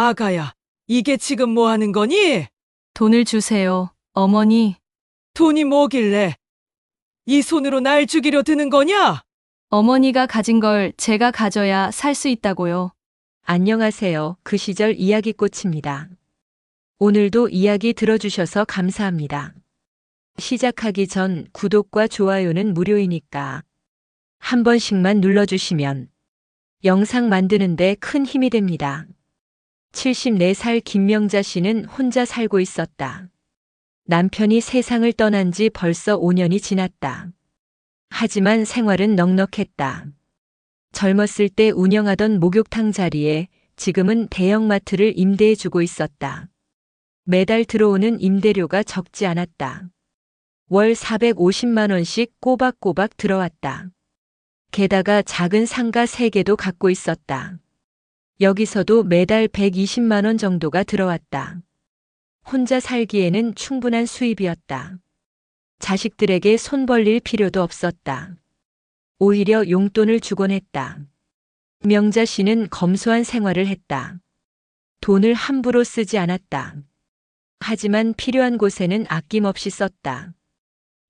아가야, 이게 지금 뭐 하는 거니? 돈을 주세요, 어머니. 돈이 뭐길래 이 손으로 날 죽이려 드는 거냐? 어머니가 가진 걸 제가 가져야 살 수 있다고요. 안녕하세요. 그 시절 이야기꽃입니다. 오늘도 이야기 들어주셔서 감사합니다. 시작하기 전 구독과 좋아요는 무료이니까 한 번씩만 눌러주시면 영상 만드는데 큰 힘이 됩니다. 74살 김명자 씨는 혼자 살고 있었다. 남편이 세상을 떠난 지 벌써 5년이 지났다. 하지만 생활은 넉넉했다. 젊었을 때 운영하던 목욕탕 자리에 지금은 대형마트를 임대해주고 있었다. 매달 들어오는 임대료가 적지 않았다. 월 450만 원씩 꼬박꼬박 들어왔다. 게다가 작은 상가 3개도 갖고 있었다. 여기서도 매달 120만 원 정도가 들어왔다. 혼자 살기에는 충분한 수입이었다. 자식들에게 손 벌릴 필요도 없었다. 오히려 용돈을 주곤 했다. 명자 씨는 검소한 생활을 했다. 돈을 함부로 쓰지 않았다. 하지만 필요한 곳에는 아낌없이 썼다.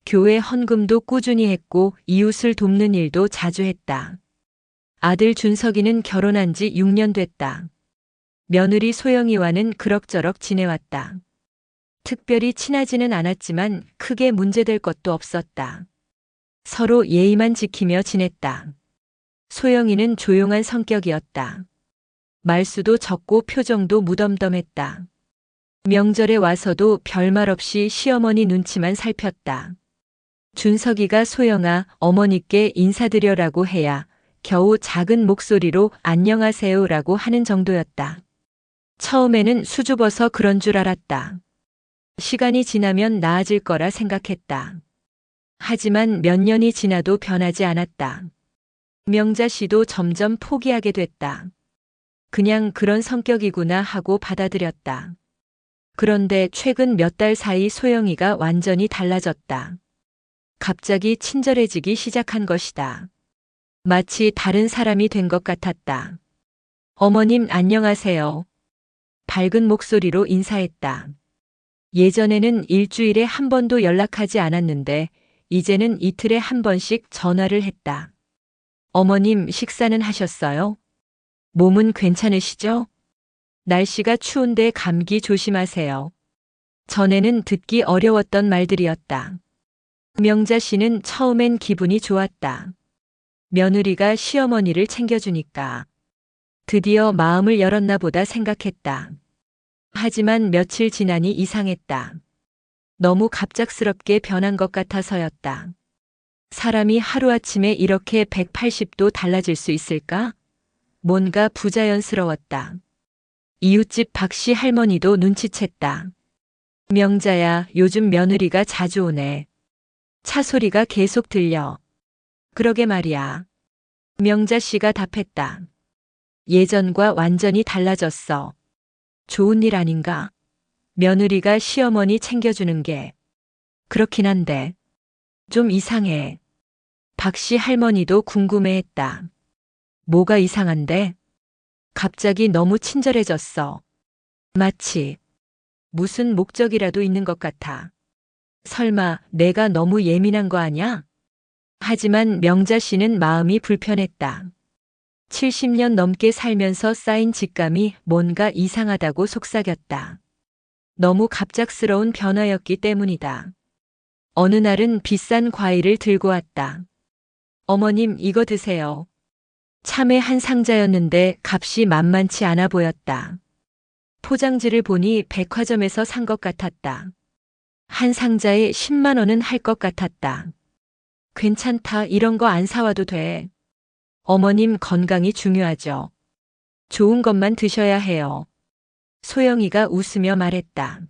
교회 헌금도 꾸준히 했고 이웃을 돕는 일도 자주 했다. 아들 준석이는 결혼한 지 6년 됐다. 며느리 소영이와는 그럭저럭 지내왔다. 특별히 친하지는 않았지만 크게 문제될 것도 없었다. 서로 예의만 지키며 지냈다. 소영이는 조용한 성격이었다. 말수도 적고 표정도 무덤덤했다. 명절에 와서도 별말 없이 시어머니 눈치만 살폈다. 준석이가 소영아, 어머니께 인사드려라고 해야 겨우 작은 목소리로 안녕하세요라고 하는 정도였다. 처음에는 수줍어서 그런 줄 알았다. 시간이 지나면 나아질 거라 생각했다. 하지만 몇 년이 지나도 변하지 않았다. 명자 씨도 점점 포기하게 됐다. 그냥 그런 성격이구나 하고 받아들였다. 그런데 최근 몇 달 사이 소영이가 완전히 달라졌다. 갑자기 친절해지기 시작한 것이다. 마치 다른 사람이 된 것 같았다. 어머님 안녕하세요. 밝은 목소리로 인사했다. 예전에는 일주일에 한 번도 연락하지 않았는데 이제는 이틀에 한 번씩 전화를 했다. 어머님 식사는 하셨어요? 몸은 괜찮으시죠? 날씨가 추운데 감기 조심하세요. 전에는 듣기 어려웠던 말들이었다. 명자 씨는 처음엔 기분이 좋았다. 며느리가 시어머니를 챙겨주니까 드디어 마음을 열었나 보다 생각했다. 하지만 며칠 지나니 이상했다. 너무 갑작스럽게 변한 것 같아서였다. 사람이 하루아침에 이렇게 180도 달라질 수 있을까? 뭔가 부자연스러웠다. 이웃집 박씨 할머니도 눈치챘다. 명자야, 요즘 며느리가 자주 오네. 차 소리가 계속 들려. 그러게 말이야. 명자 씨가 답했다. 예전과 완전히 달라졌어. 좋은 일 아닌가? 며느리가 시어머니 챙겨주는 게. 그렇긴 한데. 좀 이상해. 박씨 할머니도 궁금해했다. 뭐가 이상한데? 갑자기 너무 친절해졌어. 마치 무슨 목적이라도 있는 것 같아. 설마 내가 너무 예민한 거 아냐? 하지만 명자 씨는 마음이 불편했다. 70년 넘게 살면서 쌓인 직감이 뭔가 이상하다고 속삭였다. 너무 갑작스러운 변화였기 때문이다. 어느 날은 비싼 과일을 들고 왔다. 어머님 이거 드세요. 참외 한 상자였는데 값이 만만치 않아 보였다. 포장지를 보니 백화점에서 산 것 같았다. 한 상자에 10만 원은 할 것 같았다. 괜찮다, 이런 거 안 사와도 돼. 어머님 건강이 중요하죠. 좋은 것만 드셔야 해요. 소영이가 웃으며 말했다.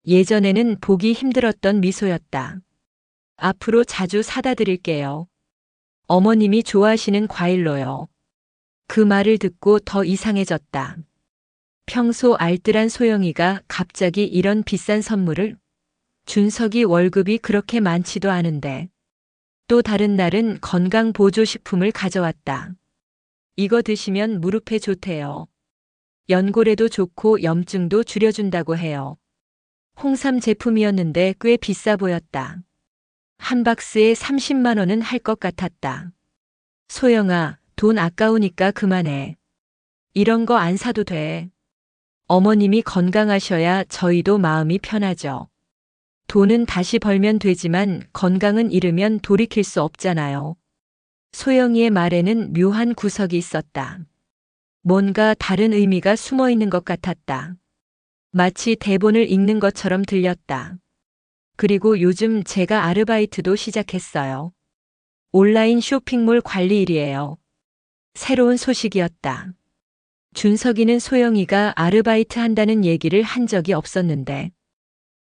예전에는 보기 힘들었던 미소였다. 앞으로 자주 사다 드릴게요. 어머님이 좋아하시는 과일로요. 그 말을 듣고 더 이상해졌다. 평소 알뜰한 소영이가 갑자기 이런 비싼 선물을? 준석이 월급이 그렇게 많지도 않은데. 또 다른 날은 건강보조식품을 가져왔다. 이거 드시면 무릎에 좋대요. 연골에도 좋고 염증도 줄여준다고 해요. 홍삼 제품이었는데 꽤 비싸 보였다. 한 박스에 30만 원은 할 것 같았다. 소영아, 돈 아까우니까 그만해. 이런 거 안 사도 돼. 어머님이 건강하셔야 저희도 마음이 편하죠. 돈은 다시 벌면 되지만 건강은 잃으면 돌이킬 수 없잖아요. 소영이의 말에는 묘한 구석이 있었다. 뭔가 다른 의미가 숨어 있는 것 같았다. 마치 대본을 읽는 것처럼 들렸다. 그리고 요즘 제가 아르바이트도 시작했어요. 온라인 쇼핑몰 관리 일이에요. 새로운 소식이었다. 준석이는 소영이가 아르바이트 한다는 얘기를 한 적이 없었는데.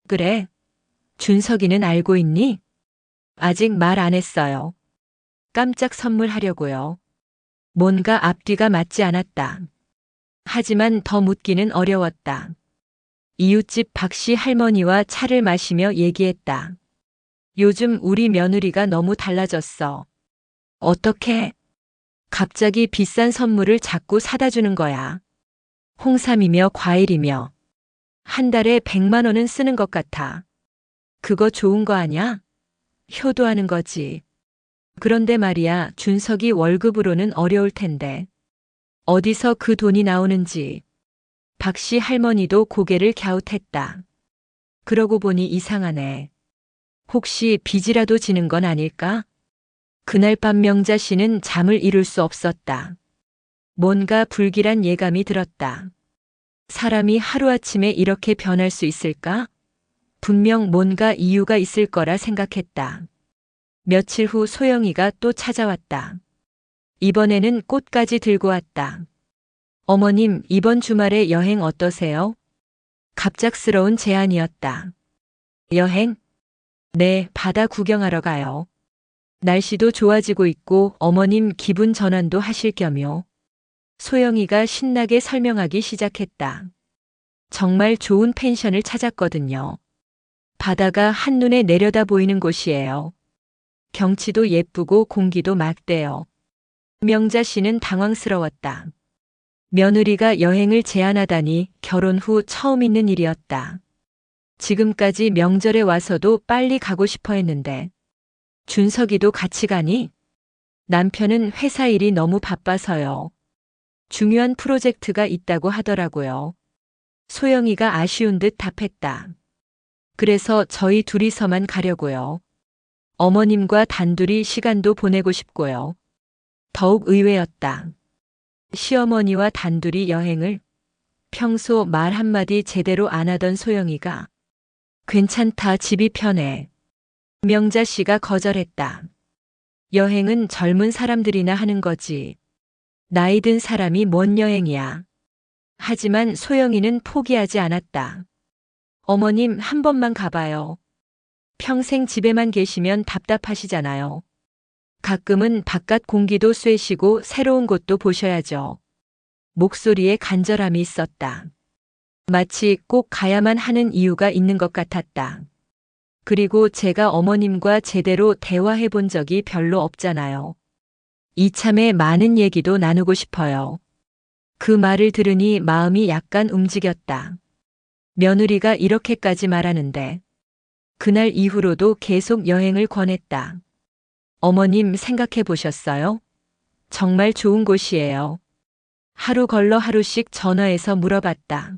그래? 준석이는 알고 있니? 아직 말 안 했어요. 깜짝 선물하려고요. 뭔가 앞뒤가 맞지 않았다. 하지만 더 묻기는 어려웠다. 이웃집 박씨 할머니와 차를 마시며 얘기했다. 요즘 우리 며느리가 너무 달라졌어. 어떻게? 갑자기 비싼 선물을 자꾸 사다 주는 거야. 홍삼이며 과일이며. 한 달에 100만 원은 쓰는 것 같아. 그거 좋은 거 아냐? 효도하는 거지. 그런데 말이야, 준석이 월급으로는 어려울 텐데. 어디서 그 돈이 나오는지. 박씨 할머니도 고개를 갸웃했다. 그러고 보니 이상하네. 혹시 빚이라도 지는 건 아닐까? 그날 밤 명자 씨는 잠을 이룰 수 없었다. 뭔가 불길한 예감이 들었다. 사람이 하루아침에 이렇게 변할 수 있을까? 분명 뭔가 이유가 있을 거라 생각했다. 며칠 후 소영이가 또 찾아왔다. 이번에는 꽃까지 들고 왔다. 어머님, 이번 주말에 여행 어떠세요? 갑작스러운 제안이었다. 여행? 네, 바다 구경하러 가요. 날씨도 좋아지고 있고 어머님 기분 전환도 하실 겸요. 소영이가 신나게 설명하기 시작했다. 정말 좋은 펜션을 찾았거든요. 바다가 한눈에 내려다 보이는 곳이에요. 경치도 예쁘고 공기도 맑대요. 명자 씨는 당황스러웠다. 며느리가 여행을 제안하다니 결혼 후 처음 있는 일이었다. 지금까지 명절에 와서도 빨리 가고 싶어 했는데. 준석이도 같이 가니? 남편은 회사 일이 너무 바빠서요. 중요한 프로젝트가 있다고 하더라고요. 소영이가 아쉬운 듯 답했다. 그래서 저희 둘이서만 가려고요. 어머님과 단둘이 시간도 보내고 싶고요. 더욱 의외였다. 시어머니와 단둘이 여행을? 평소 말 한마디 제대로 안 하던 소영이가 괜찮다, 집이 편해. 명자 씨가 거절했다. 여행은 젊은 사람들이나 하는 거지. 나이 든 사람이 뭔 여행이야. 하지만 소영이는 포기하지 않았다. 어머님, 한 번만 가봐요. 평생 집에만 계시면 답답하시잖아요. 가끔은 바깥 공기도 쐬시고 새로운 곳도 보셔야죠. 목소리에 간절함이 있었다. 마치 꼭 가야만 하는 이유가 있는 것 같았다. 그리고 제가 어머님과 제대로 대화해 본 적이 별로 없잖아요. 이참에 많은 얘기도 나누고 싶어요. 그 말을 들으니 마음이 약간 움직였다. 며느리가 이렇게까지 말하는데. 그날 이후로도 계속 여행을 권했다. 어머님, 생각해 보셨어요? 정말 좋은 곳이에요. 하루 걸러 하루씩 전화해서 물어봤다.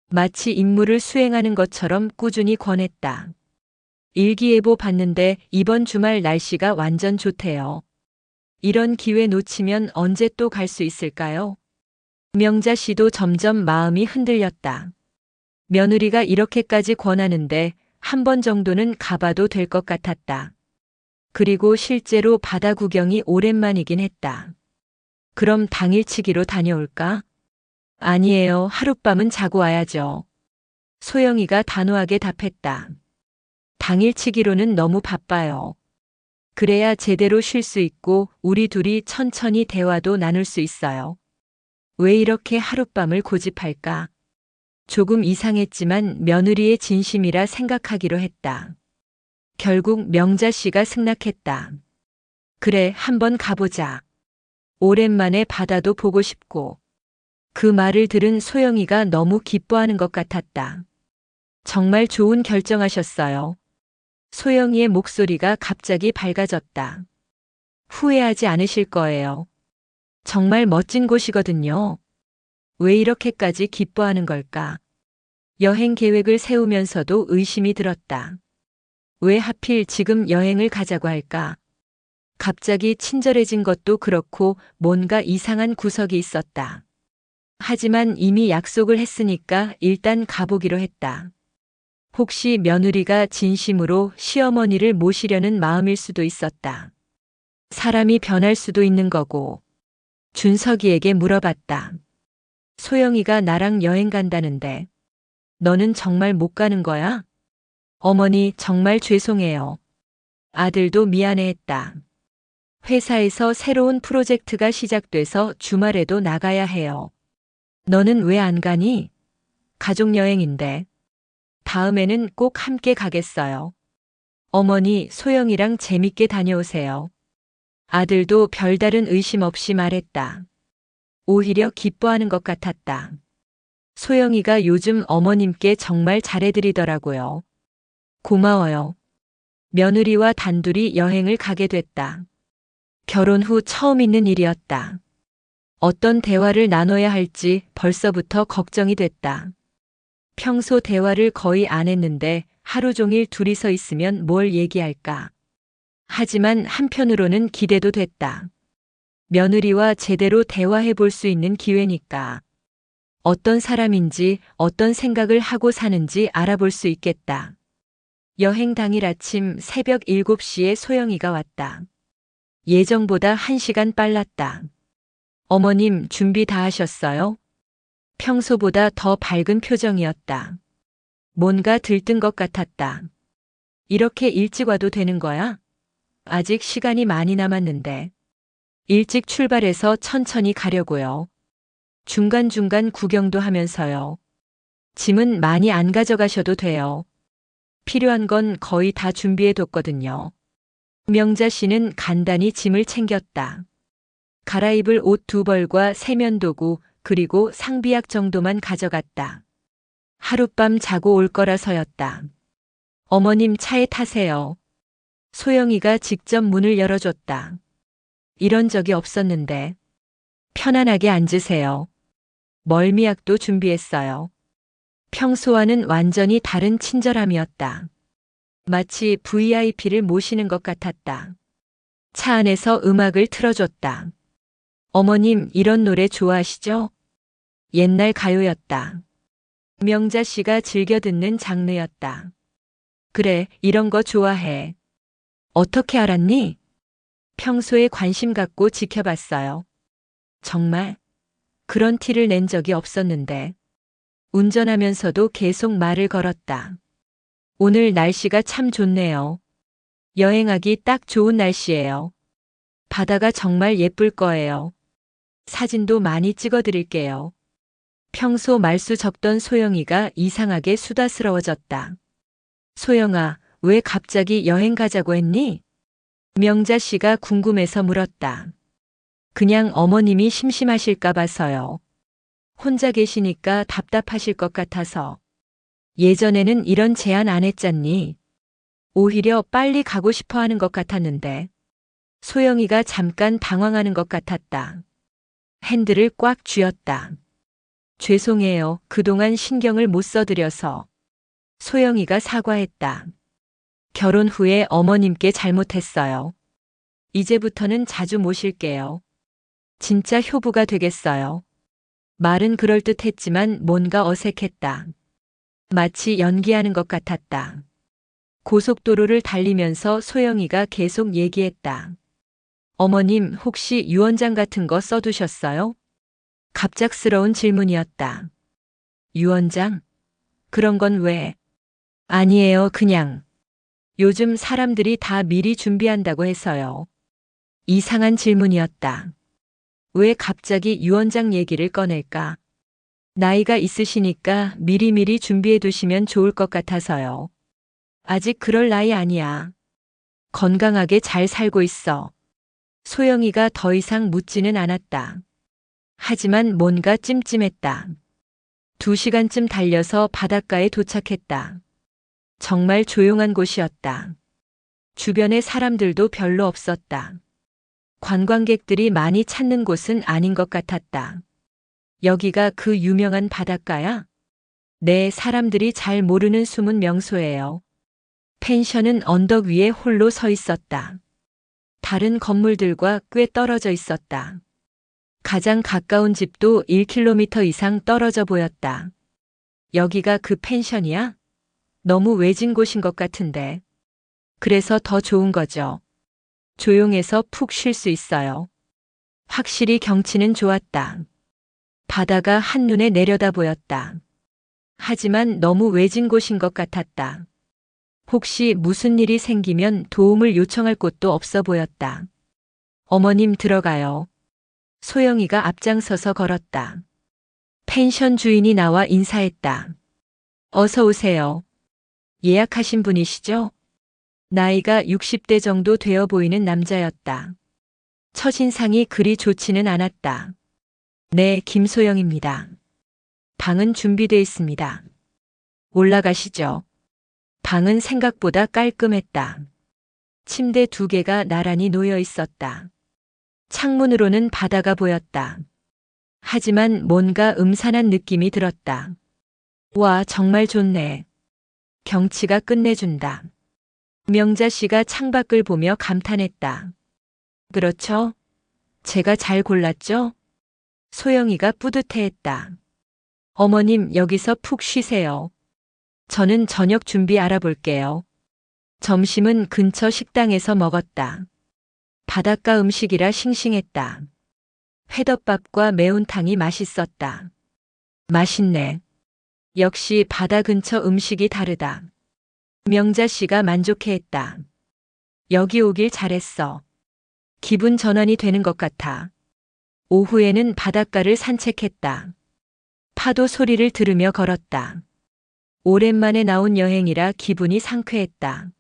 마치 임무를 수행하는 것처럼 꾸준히 권했다. 일기예보 봤는데 이번 주말 날씨가 완전 좋대요. 이런 기회 놓치면 언제 또 갈 수 있을까요? 명자 씨도 점점 마음이 흔들렸다. 며느리가 이렇게까지 권하는데 한 번 정도는 가봐도 될 것 같았다. 그리고 실제로 바다 구경이 오랜만이긴 했다. 그럼 당일치기로 다녀올까? 아니에요. 하룻밤은 자고 와야죠. 소영이가 단호하게 답했다. 당일치기로는 너무 바빠요. 그래야 제대로 쉴 수 있고 우리 둘이 천천히 대화도 나눌 수 있어요. 왜 이렇게 하룻밤을 고집할까? 조금 이상했지만 며느리의 진심이라 생각하기로 했다. 결국 명자 씨가 승낙했다. 그래, 한번 가보자. 오랜만에 바다도 보고 싶고. 그 말을 들은 소영이가 너무 기뻐하는 것 같았다. 정말 좋은 결정하셨어요. 소영이의 목소리가 갑자기 밝아졌다. 후회하지 않으실 거예요. 정말 멋진 곳이거든요. 왜 이렇게까지 기뻐하는 걸까? 여행 계획을 세우면서도 의심이 들었다. 왜 하필 지금 여행을 가자고 할까? 갑자기 친절해진 것도 그렇고 뭔가 이상한 구석이 있었다. 하지만 이미 약속을 했으니까 일단 가보기로 했다. 혹시 며느리가 진심으로 시어머니를 모시려는 마음일 수도 있었다. 사람이 변할 수도 있는 거고. 준석이에게 물어봤다. 소영이가 나랑 여행 간다는데 너는 정말 못 가는 거야? 어머니 정말 죄송해요. 아들도 미안해했다. 회사에서 새로운 프로젝트가 시작돼서 주말에도 나가야 해요. 너는 왜 안 가니? 가족여행인데. 다음에는 꼭 함께 가겠어요. 어머니, 소영이랑 재밌게 다녀오세요. 아들도 별다른 의심 없이 말했다. 오히려 기뻐하는 것 같았다. 소영이가 요즘 어머님께 정말 잘해드리더라고요. 고마워요. 며느리와 단둘이 여행을 가게 됐다. 결혼 후 처음 있는 일이었다. 어떤 대화를 나눠야 할지 벌써부터 걱정이 됐다. 평소 대화를 거의 안 했는데 하루 종일 둘이서 있으면 뭘 얘기할까? 하지만 한편으로는 기대도 됐다. 며느리와 제대로 대화해 볼 수 있는 기회니까. 어떤 사람인지 어떤 생각을 하고 사는지 알아볼 수 있겠다. 여행 당일 아침 새벽 7시에 소영이가 왔다. 예정보다 1시간 빨랐다. 어머님 준비 다 하셨어요? 평소보다 더 밝은 표정이었다. 뭔가 들뜬 것 같았다. 이렇게 일찍 와도 되는 거야? 아직 시간이 많이 남았는데. 일찍 출발해서 천천히 가려고요. 중간중간 구경도 하면서요. 짐은 많이 안 가져가셔도 돼요. 필요한 건 거의 다 준비해뒀거든요. 명자 씨는 간단히 짐을 챙겼다. 갈아입을 옷 2벌과 세면도구 그리고 상비약 정도만 가져갔다. 하룻밤 자고 올 거라서였다. 어머님 차에 타세요. 소영이가 직접 문을 열어줬다. 이런 적이 없었는데. 편안하게 앉으세요. 멀미약도 준비했어요. 평소와는 완전히 다른 친절함이었다. 마치 VIP를 모시는 것 같았다. 차 안에서 음악을 틀어줬다. 어머님 이런 노래 좋아하시죠? 옛날 가요였다. 명자 씨가 즐겨 듣는 장르였다. 그래, 이런 거 좋아해. 어떻게 알았니? 평소에 관심 갖고 지켜봤어요. 정말? 그런 티를 낸 적이 없었는데. 운전하면서도 계속 말을 걸었다. 오늘 날씨가 참 좋네요. 여행하기 딱 좋은 날씨예요. 바다가 정말 예쁠 거예요. 사진도 많이 찍어드릴게요. 평소 말수 적던 소영이가 이상하게 수다스러워졌다. 소영아, 왜 갑자기 여행 가자고 했니? 명자 씨가 궁금해서 물었다. 그냥 어머님이 심심하실까 봐서요. 혼자 계시니까 답답하실 것 같아서. 예전에는 이런 제안 안 했잖니. 오히려 빨리 가고 싶어 하는 것 같았는데. 소영이가 잠깐 당황하는 것 같았다. 핸들을 꽉 쥐었다. 죄송해요. 그동안 신경을 못 써드려서. 소영이가 사과했다. 결혼 후에 어머님께 잘못했어요. 이제부터는 자주 모실게요. 진짜 효부가 되겠어요. 말은 그럴듯했지만 뭔가 어색했다. 마치 연기하는 것 같았다. 고속도로를 달리면서 소영이가 계속 얘기했다. 어머님 혹시 유언장 같은 거 써두셨어요? 갑작스러운 질문이었다. 유언장? 그런 건 왜? 아니에요, 그냥. 요즘 사람들이 다 미리 준비한다고 해서요. 이상한 질문이었다. 왜 갑자기 유언장 얘기를 꺼낼까? 나이가 있으시니까 미리미리 준비해 두시면 좋을 것 같아서요. 아직 그럴 나이 아니야. 건강하게 잘 살고 있어. 소영이가 더 이상 묻지는 않았다. 하지만 뭔가 찜찜했다. 2시간쯤 달려서 바닷가에 도착했다. 정말 조용한 곳이었다. 주변에 사람들도 별로 없었다. 관광객들이 많이 찾는 곳은 아닌 것 같았다. 여기가 그 유명한 바닷가야? 네, 사람들이 잘 모르는 숨은 명소예요. 펜션은 언덕 위에 홀로 서 있었다. 다른 건물들과 꽤 떨어져 있었다. 가장 가까운 집도 1km 이상 떨어져 보였다. 여기가 그 펜션이야? 너무 외진 곳인 것 같은데. 그래서 더 좋은 거죠. 조용해서 푹 쉴 수 있어요. 확실히 경치는 좋았다. 바다가 한눈에 내려다 보였다. 하지만 너무 외진 곳인 것 같았다. 혹시 무슨 일이 생기면 도움을 요청할 곳도 없어 보였다. 어머님 들어가요. 소영이가 앞장서서 걸었다. 펜션 주인이 나와 인사했다. 어서 오세요. 예약하신 분이시죠? 나이가 60대 정도 되어 보이는 남자였다. 첫인상이 그리 좋지는 않았다. 네, 김소영입니다. 방은 준비되어 있습니다. 올라가시죠. 방은 생각보다 깔끔했다. 침대 2개가 나란히 놓여 있었다. 창문으로는 바다가 보였다. 하지만 뭔가 음산한 느낌이 들었다. 와, 정말 좋네. 경치가 끝내준다. 명자 씨가 창밖을 보며 감탄했다. 그렇죠? 제가 잘 골랐죠? 소영이가 뿌듯해했다. 어머님, 여기서 푹 쉬세요. 저는 저녁 준비 알아볼게요. 점심은 근처 식당에서 먹었다. 바닷가 음식이라 싱싱했다. 회덮밥과 매운탕이 맛있었다. 맛있네. 역시 바다 근처 음식이 다르다. 명자 씨가 만족해했다. 여기 오길 잘했어. 기분 전환이 되는 것 같아. 오후에는 바닷가를 산책했다. 파도 소리를 들으며 걸었다. 오랜만에 나온 여행이라 기분이 상쾌했다.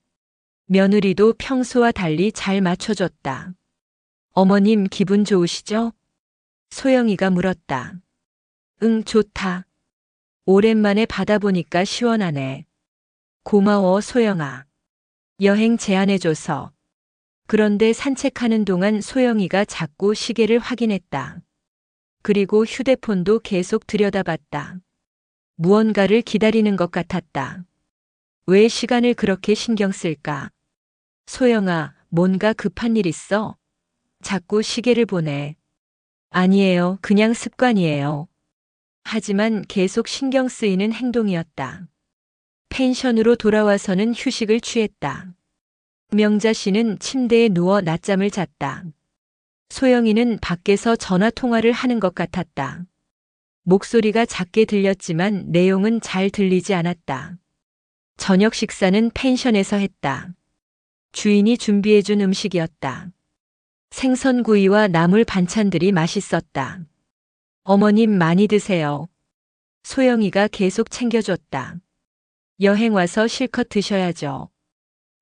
며느리도 평소와 달리 잘 맞춰줬다. 어머님 기분 좋으시죠? 소영이가 물었다. 응, 좋다. 오랜만에 바다 보니까 시원하네. 고마워, 소영아. 여행 제안해줘서. 그런데 산책하는 동안 소영이가 자꾸 시계를 확인했다. 그리고 휴대폰도 계속 들여다봤다. 무언가를 기다리는 것 같았다. 왜 시간을 그렇게 신경 쓸까? 소영아, 뭔가 급한 일 있어? 자꾸 시계를 보네. 아니에요, 그냥 습관이에요. 하지만 계속 신경 쓰이는 행동이었다. 펜션으로 돌아와서는 휴식을 취했다. 명자 씨는 침대에 누워 낮잠을 잤다. 소영이는 밖에서 전화 통화를 하는 것 같았다. 목소리가 작게 들렸지만 내용은 잘 들리지 않았다. 저녁 식사는 펜션에서 했다. 주인이 준비해준 음식이었다. 생선구이와 나물 반찬들이 맛있었다. 어머님 많이 드세요. 소영이가 계속 챙겨줬다. 여행 와서 실컷 드셔야죠.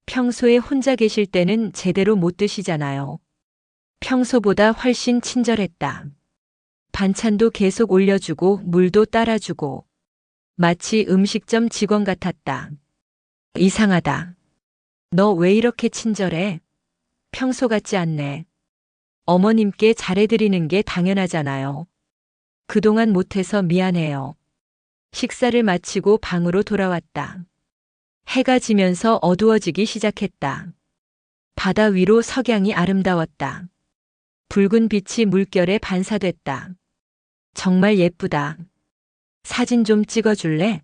평소에 혼자 계실 때는 제대로 못 드시잖아요. 평소보다 훨씬 친절했다. 반찬도 계속 올려주고 물도 따라주고 마치 음식점 직원 같았다. 이상하다. 너 왜 이렇게 친절해? 평소 같지 않네. 어머님께 잘해드리는 게 당연하잖아요. 그동안 못해서 미안해요. 식사를 마치고 방으로 돌아왔다. 해가 지면서 어두워지기 시작했다. 바다 위로 석양이 아름다웠다. 붉은 빛이 물결에 반사됐다. 정말 예쁘다. 사진 좀 찍어줄래?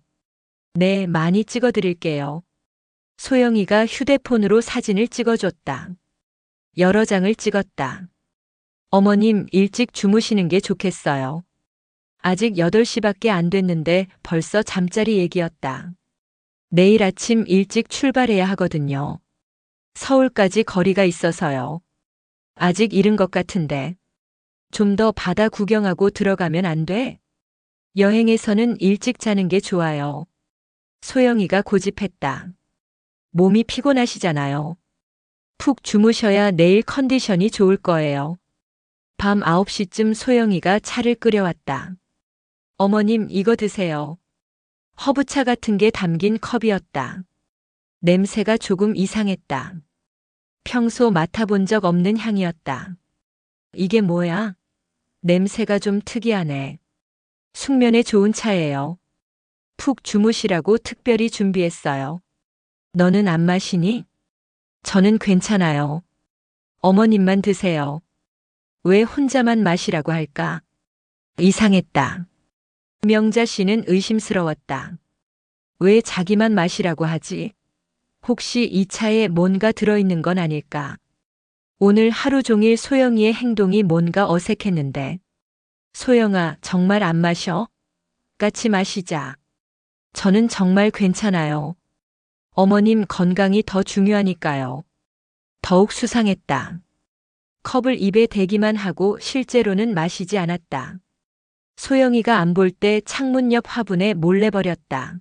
네, 많이 찍어드릴게요. 소영이가 휴대폰으로 사진을 찍어줬다. 여러 장을 찍었다. 어머님, 일찍 주무시는 게 좋겠어요. 아직 8시밖에 안 됐는데 벌써 잠자리 얘기였다. 내일 아침 일찍 출발해야 하거든요. 서울까지 거리가 있어서요. 아직 이른 것 같은데. 좀 더 바다 구경하고 들어가면 안 돼? 여행에서는 일찍 자는 게 좋아요. 소영이가 고집했다. 몸이 피곤하시잖아요. 푹 주무셔야 내일 컨디션이 좋을 거예요. 밤 9시쯤 소영이가 차를 끓여왔다. 어머님, 이거 드세요. 허브차 같은 게 담긴 컵이었다. 냄새가 조금 이상했다. 평소 맡아본 적 없는 향이었다. 이게 뭐야? 냄새가 좀 특이하네. 숙면에 좋은 차예요. 푹 주무시라고 특별히 준비했어요. 너는 안 마시니? 저는 괜찮아요. 어머님만 드세요. 왜 혼자만 마시라고 할까? 이상했다. 명자 씨는 의심스러웠다. 왜 자기만 마시라고 하지? 혹시 이 차에 뭔가 들어있는 건 아닐까? 오늘 하루 종일 소영이의 행동이 뭔가 어색했는데. 소영아, 정말 안 마셔? 같이 마시자. 저는 정말 괜찮아요. 어머님 건강이 더 중요하니까요. 더욱 수상했다. 컵을 입에 대기만 하고 실제로는 마시지 않았다. 소영이가 안 볼 때 창문 옆 화분에 몰래 버렸다.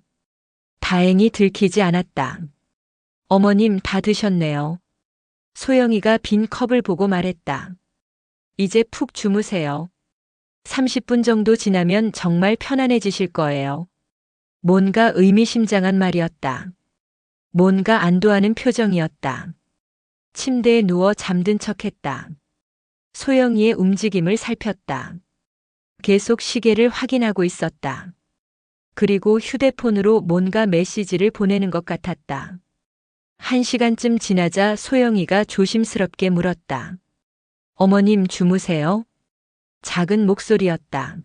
다행히 들키지 않았다. 어머님 다 드셨네요. 소영이가 빈 컵을 보고 말했다. 이제 푹 주무세요. 30분 정도 지나면 정말 편안해지실 거예요. 뭔가 의미심장한 말이었다. 뭔가 안도하는 표정이었다. 침대에 누워 잠든 척했다. 소영이의 움직임을 살폈다. 계속 시계를 확인하고 있었다. 그리고 휴대폰으로 뭔가 메시지를 보내는 것 같았다. 1시간쯤 지나자 소영이가 조심스럽게 물었다. 어머님 주무세요? 작은 목소리였다.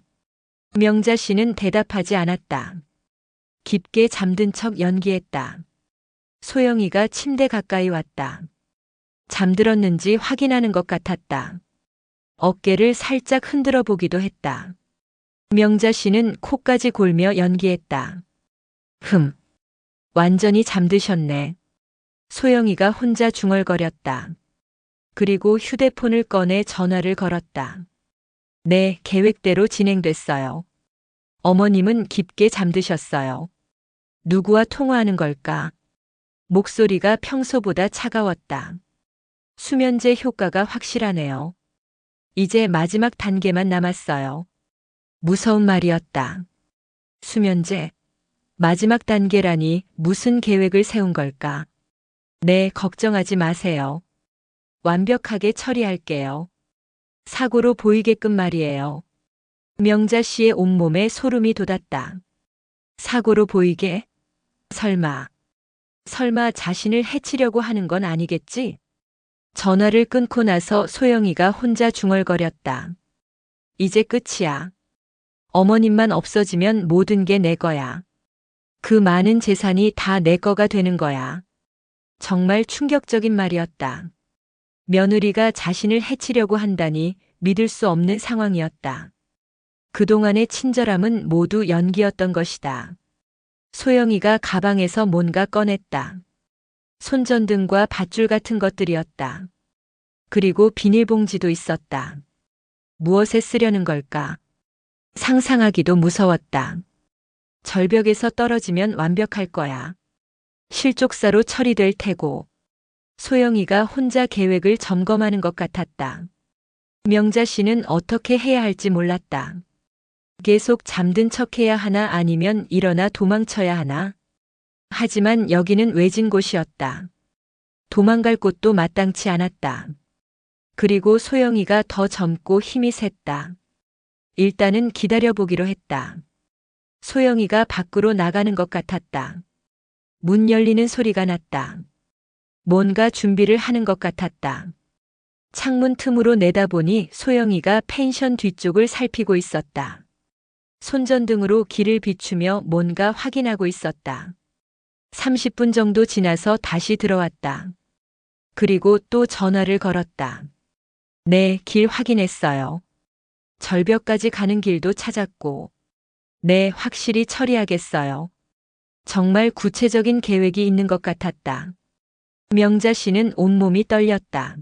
명자 씨는 대답하지 않았다. 깊게 잠든 척 연기했다. 소영이가 침대 가까이 왔다. 잠들었는지 확인하는 것 같았다. 어깨를 살짝 흔들어 보기도 했다. 명자 씨는 코까지 골며 연기했다. 완전히 잠드셨네. 소영이가 혼자 중얼거렸다. 그리고 휴대폰을 꺼내 전화를 걸었다. 네, 계획대로 진행됐어요. 어머님은 깊게 잠드셨어요. 누구와 통화하는 걸까? 목소리가 평소보다 차가웠다. 수면제 효과가 확실하네요. 이제 마지막 단계만 남았어요. 무서운 말이었다. 수면제. 마지막 단계라니 무슨 계획을 세운 걸까? 네, 걱정하지 마세요. 완벽하게 처리할게요. 사고로 보이게끔 말이에요. 명자 씨의 온몸에 소름이 돋았다. 사고로 보이게? 설마 자신을 해치려고 하는 건 아니겠지? 전화를 끊고 나서 소영이가 혼자 중얼거렸다. 이제 끝이야. 어머님만 없어지면 모든 게 내 거야. 그 많은 재산이 다 내 거가 되는 거야. 정말 충격적인 말이었다. 며느리가 자신을 해치려고 한다니 믿을 수 없는 상황이었다. 그동안의 친절함은 모두 연기였던 것이다. 소영이가 가방에서 뭔가 꺼냈다. 손전등과 밧줄 같은 것들이었다. 그리고 비닐봉지도 있었다. 무엇에 쓰려는 걸까? 상상하기도 무서웠다. 절벽에서 떨어지면 완벽할 거야. 실족사로 처리될 테고. 소영이가 혼자 계획을 점검하는 것 같았다. 명자 씨는 어떻게 해야 할지 몰랐다. 계속 잠든 척해야 하나 아니면 일어나 도망쳐야 하나? 하지만 여기는 외진 곳이었다. 도망갈 곳도 마땅치 않았다. 그리고 소영이가 더 젊고 힘이 샜다. 일단은 기다려보기로 했다. 소영이가 밖으로 나가는 것 같았다. 문 열리는 소리가 났다. 뭔가 준비를 하는 것 같았다. 창문 틈으로 내다보니 소영이가 펜션 뒤쪽을 살피고 있었다. 손전등으로 길을 비추며 뭔가 확인하고 있었다. 30분 정도 지나서 다시 들어왔다. 그리고 또 전화를 걸었다. 네, 길 확인했어요. 절벽까지 가는 길도 찾았고. 네, 확실히 처리하겠어요. 정말 구체적인 계획이 있는 것 같았다. 명자 씨는 온몸이 떨렸다.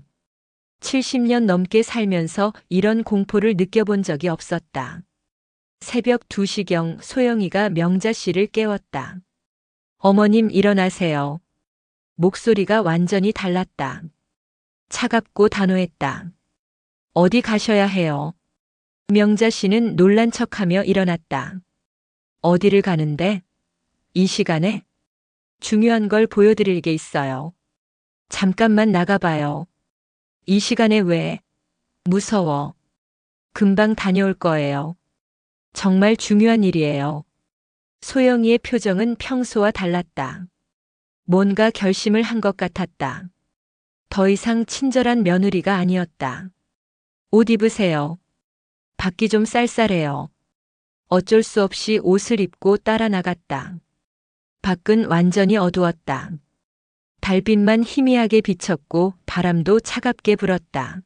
70년 넘게 살면서 이런 공포를 느껴본 적이 없었다. 새벽 2시경 소영이가 명자 씨를 깨웠다. 어머님 일어나세요. 목소리가 완전히 달랐다. 차갑고 단호했다. 어디 가셔야 해요? 명자 씨는 놀란 척하며 일어났다. 어디를 가는데? 이 시간에? 중요한 걸 보여드릴 게 있어요. 잠깐만 나가봐요. 이 시간에 왜? 무서워. 금방 다녀올 거예요. 정말 중요한 일이에요. 소영이의 표정은 평소와 달랐다. 뭔가 결심을 한 것 같았다. 더 이상 친절한 며느리가 아니었다. 옷 입으세요. 밖이 좀 쌀쌀해요. 어쩔 수 없이 옷을 입고 따라 나갔다. 밖은 완전히 어두웠다. 달빛만 희미하게 비쳤고 바람도 차갑게 불었다.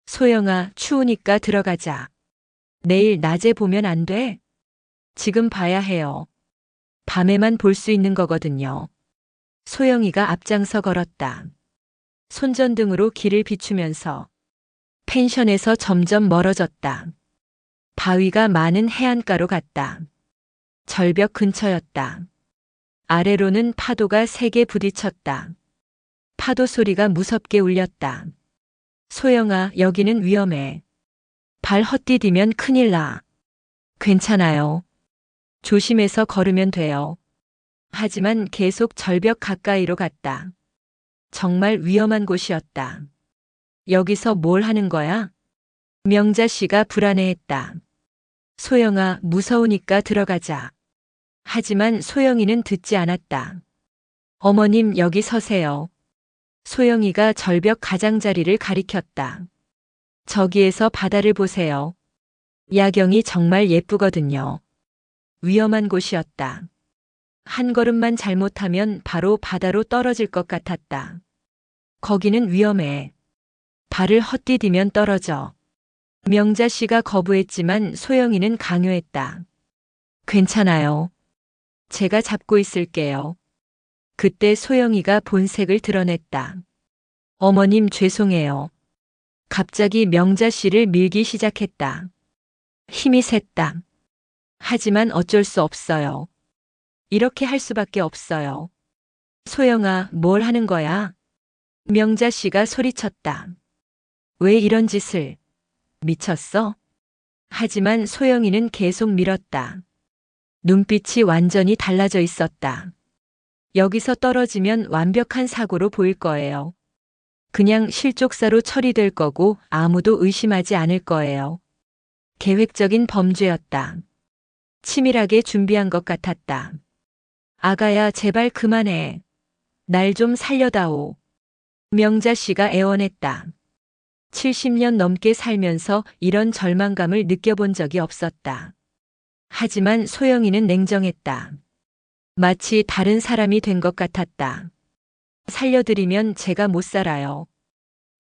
소영아, 추우니까 들어가자. 내일 낮에 보면 안 돼? 지금 봐야 해요. 밤에만 볼 수 있는 거거든요. 소영이가 앞장서 걸었다. 손전등으로 길을 비추면서 펜션에서 점점 멀어졌다. 바위가 많은 해안가로 갔다. 절벽 근처였다. 아래로는 파도가 세게 부딪혔다. 파도 소리가 무섭게 울렸다. 소영아, 여기는 위험해. 발 헛디디면 큰일 나. 괜찮아요. 조심해서 걸으면 돼요. 하지만 계속 절벽 가까이로 갔다. 정말 위험한 곳이었다. 여기서 뭘 하는 거야? 명자 씨가 불안해했다. 소영아, 무서우니까 들어가자. 하지만 소영이는 듣지 않았다. 어머님, 여기 서세요. 소영이가 절벽 가장자리를 가리켰다. 저기에서 바다를 보세요. 야경이 정말 예쁘거든요. 위험한 곳이었다. 한 걸음만 잘못하면 바로 바다로 떨어질 것 같았다. 거기는 위험해. 발을 헛디디면 떨어져. 명자 씨가 거부했지만 소영이는 강요했다. 괜찮아요. 제가 잡고 있을게요. 그때 소영이가 본색을 드러냈다. 어머님, 죄송해요. 갑자기 명자 씨를 밀기 시작했다. 힘이 샜다. 하지만 어쩔 수 없어요. 이렇게 할 수밖에 없어요. 소영아, 뭘 하는 거야? 명자 씨가 소리쳤다. 왜 이런 짓을? 미쳤어? 하지만 소영이는 계속 밀었다. 눈빛이 완전히 달라져 있었다. 여기서 떨어지면 완벽한 사고로 보일 거예요. 그냥 실족사로 처리될 거고 아무도 의심하지 않을 거예요. 계획적인 범죄였다. 치밀하게 준비한 것 같았다. 아가야, 제발 그만해. 날 좀 살려다오. 명자 씨가 애원했다. 70년 넘게 살면서 이런 절망감을 느껴본 적이 없었다. 하지만 소영이는 냉정했다. 마치 다른 사람이 된 것 같았다. 살려드리면 제가 못 살아요.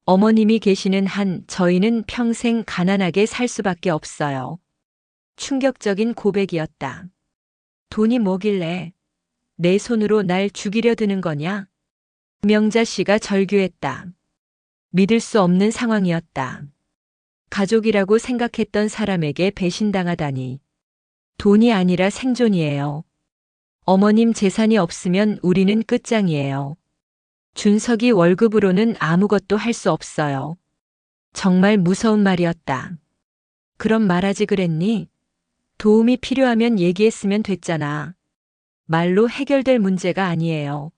어머님이 계시는 한 저희는 평생 가난하게 살 수밖에 없어요. 충격적인 고백이었다. 돈이 뭐길래 내 손으로 날 죽이려 드는 거냐? 명자 씨가 절규했다. 믿을 수 없는 상황이었다. 가족이라고 생각했던 사람에게 배신당하다니. 돈이 아니라 생존이에요. 어머님 재산이 없으면 우리는 끝장이에요. 준석이 월급으로는 아무것도 할 수 없어요. 정말 무서운 말이었다. 그럼 말하지 그랬니? 도움이 필요하면 얘기했으면 됐잖아. 말로 해결될 문제가 아니에요.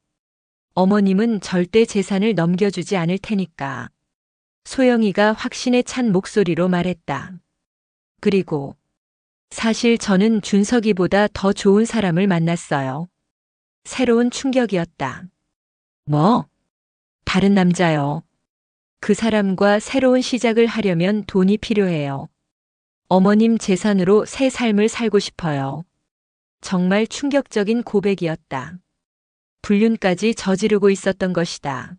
어머님은 절대 재산을 넘겨주지 않을 테니까. 소영이가 확신에 찬 목소리로 말했다. 그리고 사실 저는 준석이보다 더 좋은 사람을 만났어요. 새로운 충격이었다. 뭐? 다른 남자요. 그 사람과 새로운 시작을 하려면 돈이 필요해요. 어머님 재산으로 새 삶을 살고 싶어요. 정말 충격적인 고백이었다. 불륜까지 저지르고 있었던 것이다.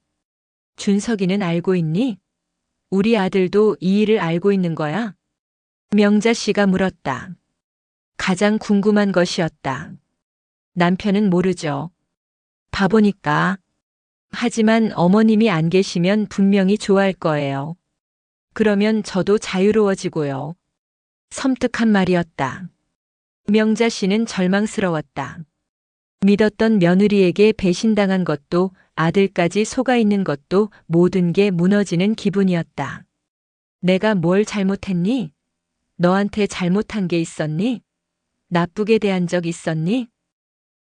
준석이는 알고 있니? 우리 아들도 이 일을 알고 있는 거야? 명자 씨가 물었다. 가장 궁금한 것이었다. 남편은 모르죠. 바보니까. 하지만 어머님이 안 계시면 분명히 좋아할 거예요. 그러면 저도 자유로워지고요. 섬뜩한 말이었다. 명자 씨는 절망스러웠다. 믿었던 며느리에게 배신당한 것도 아들까지 속아 있는 것도 모든 게 무너지는 기분이었다. 내가 뭘 잘못했니? 너한테 잘못한 게 있었니? 나쁘게 대한 적 있었니?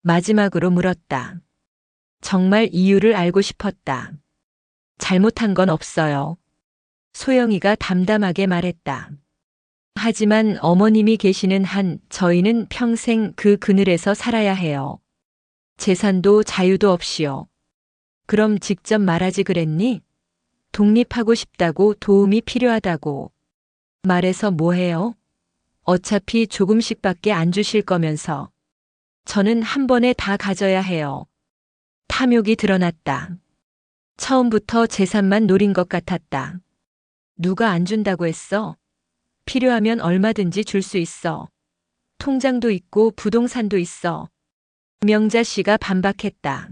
마지막으로 물었다. 정말 이유를 알고 싶었다. 잘못한 건 없어요. 소영이가 담담하게 말했다. 하지만 어머님이 계시는 한 저희는 평생 그 그늘에서 살아야 해요. 재산도 자유도 없이요. 그럼 직접 말하지 그랬니? 독립하고 싶다고, 도움이 필요하다고. 말해서 뭐해요? 어차피 조금씩밖에 안 주실 거면서. 저는 한 번에 다 가져야 해요. 탐욕이 드러났다. 처음부터 재산만 노린 것 같았다. 누가 안 준다고 했어? 필요하면 얼마든지 줄 수 있어. 통장도 있고 부동산도 있어. 명자 씨가 반박했다.